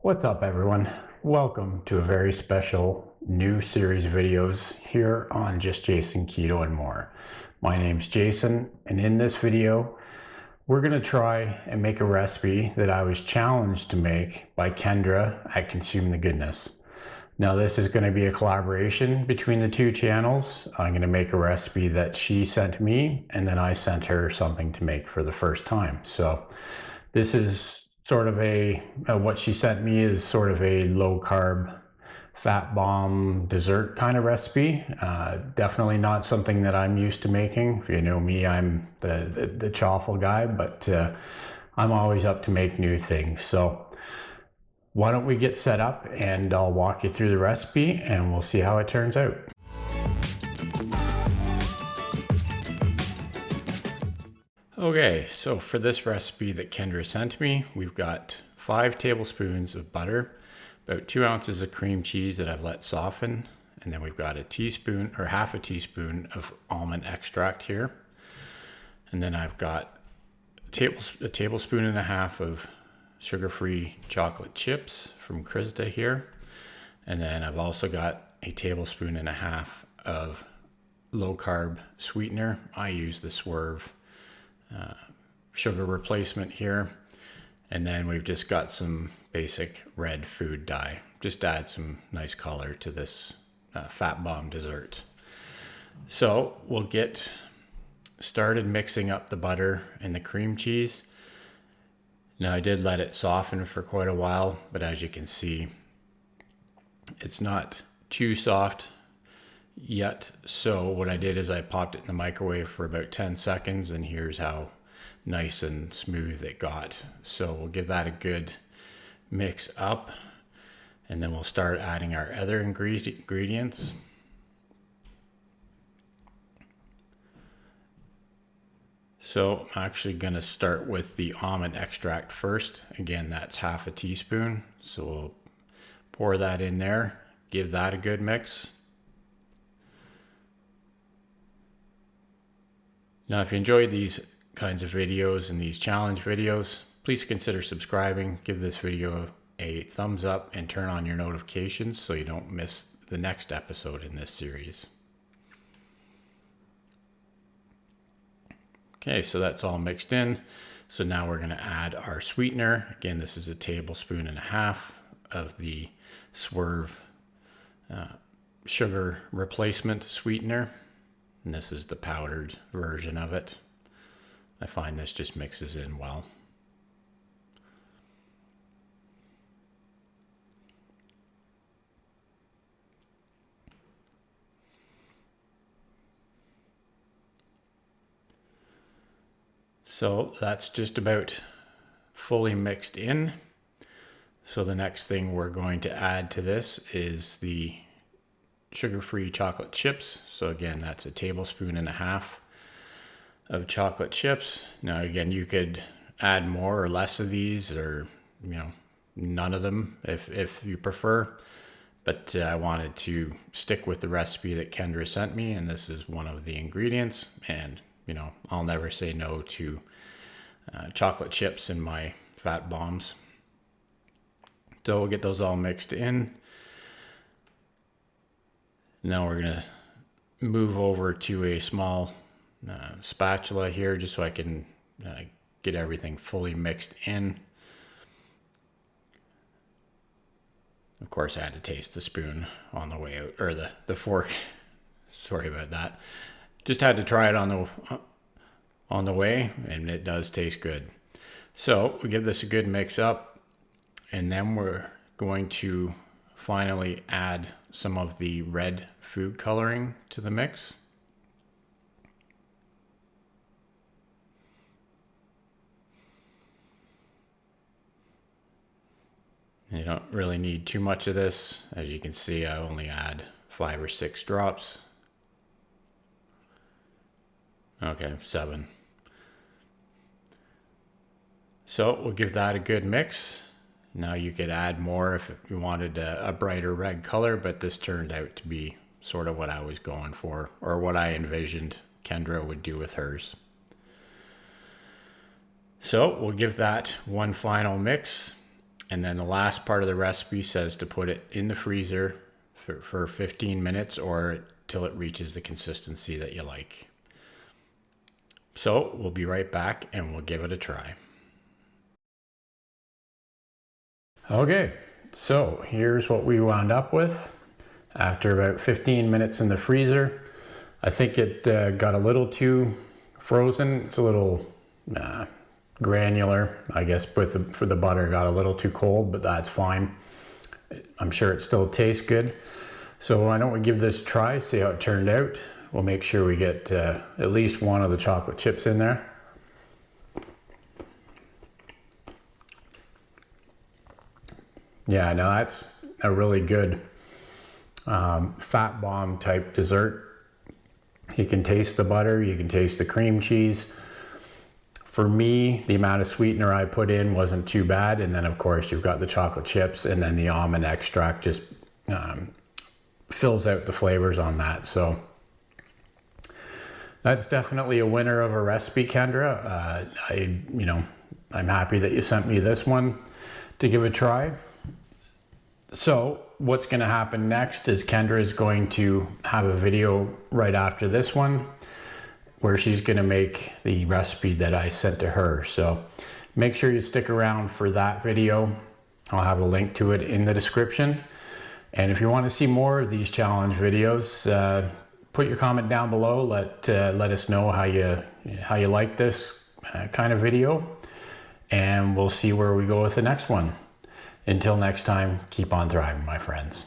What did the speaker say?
What's up, everyone? Welcome to a very special new series of videos here on Just Jason Keto and More. My name's Jason, and in this video, we're going to try and make a recipe that I was challenged to make by Kendra at Consume the Goodness. Now, this is going to be a collaboration between the two channels. I'm going to make a recipe that she sent me, and then I sent her something to make for the first time. So this is sort of what she sent me is sort of a low carb, fat bomb dessert kind of recipe. Definitely not something that I'm used to making. If you know me, I'm the chaffle guy, but I'm always up to make new things. So why don't we get set up and I'll walk you through the recipe and we'll see how it turns out. Okay, so for this recipe that Kendra sent me, we've got 5 tablespoons of butter, about 2 ounces of cream cheese that I've let soften, and then we've got a teaspoon or half a teaspoon of almond extract here. And then I've got a tablespoon and a half of sugar-free chocolate chips from Krista here. And then I've also got a tablespoon and a half of low-carb sweetener. I use the Swerve sugar replacement here, and then we've just got some basic red food dye, just to add some nice color to this fat bomb dessert. So we'll get started mixing up the butter and the cream cheese. Now I did let it soften for quite a while, but as you can see, it's not too soft yet. So what I did is I popped it in the microwave for about 10 seconds, and here's how nice and smooth it got. So we'll give that a good mix up, and then we'll start adding our other ingredients. So I'm actually going to start with the almond extract first. Again, that's half a teaspoon. So we'll pour that in there, give that a good mix. Now, if you enjoyed these kinds of videos and these challenge videos, please consider subscribing, give this video a thumbs up, and turn on your notifications so you don't miss the next episode in this series. Okay, so that's all mixed in. So now we're going to add our sweetener. Again, this is a tablespoon and a half of the Swerve sugar replacement sweetener. And this is the powdered version of it. I find this just mixes in well. So that's just about fully mixed in. So the next thing we're going to add to this is the sugar-free chocolate chips. So again, that's a tablespoon and a half of chocolate chips. Now again, you could add more or less of these, or none of them if you prefer, but I wanted to stick with the recipe that Kendra sent me, and this is one of the ingredients. And I'll never say no to chocolate chips in my fat bombs. So we'll get those all mixed in. Now we're gonna move over to a small spatula here, just so I can get everything fully mixed in. Of course, I had to taste the spoon on the way out, or the fork. Sorry about that. Just had to try it on the way, and it does taste good. So we give this a good mix up, and then we're going to finally add some of the red food coloring to the mix. You don't really need too much of this. As you can see, I only add 5 or 6 drops. Okay, 7. So we'll give that a good mix. Now you could add more if you wanted a brighter red color, but this turned out to be sort of what I was going for, or what I envisioned Kendra would do with hers. So we'll give that one final mix, And then the last part of the recipe says to put it in the freezer for 15 minutes or till it reaches the consistency that you like. So we'll be right back and we'll give it a try. Okay, so here's what we wound up with after about 15 minutes in the freezer. I think it got a little too frozen. It's a little granular, I guess, for the butter got a little too cold, but that's fine. I'm sure it still tastes good. So why don't we give this a try, see how it turned out. We'll make sure we get at least one of the chocolate chips in there. Yeah, no, that's a really good fat bomb type dessert. You can taste the butter, you can taste the cream cheese. For me, the amount of sweetener I put in wasn't too bad. And then of course you've got the chocolate chips, and then the almond extract just fills out the flavors on that. So that's definitely a winner of a recipe, Kendra. I'm happy that you sent me this one to give a try. So what's going to happen next is Kendra is going to have a video right after this one where she's going to make the recipe that I sent to her. So make sure you stick around for that video. I'll have a link to it in the description. And if you want to see more of these challenge videos, put your comment down below. Let us know how you like this kind of video, and we'll see where we go with the next one. Until next time, keep on thriving, my friends.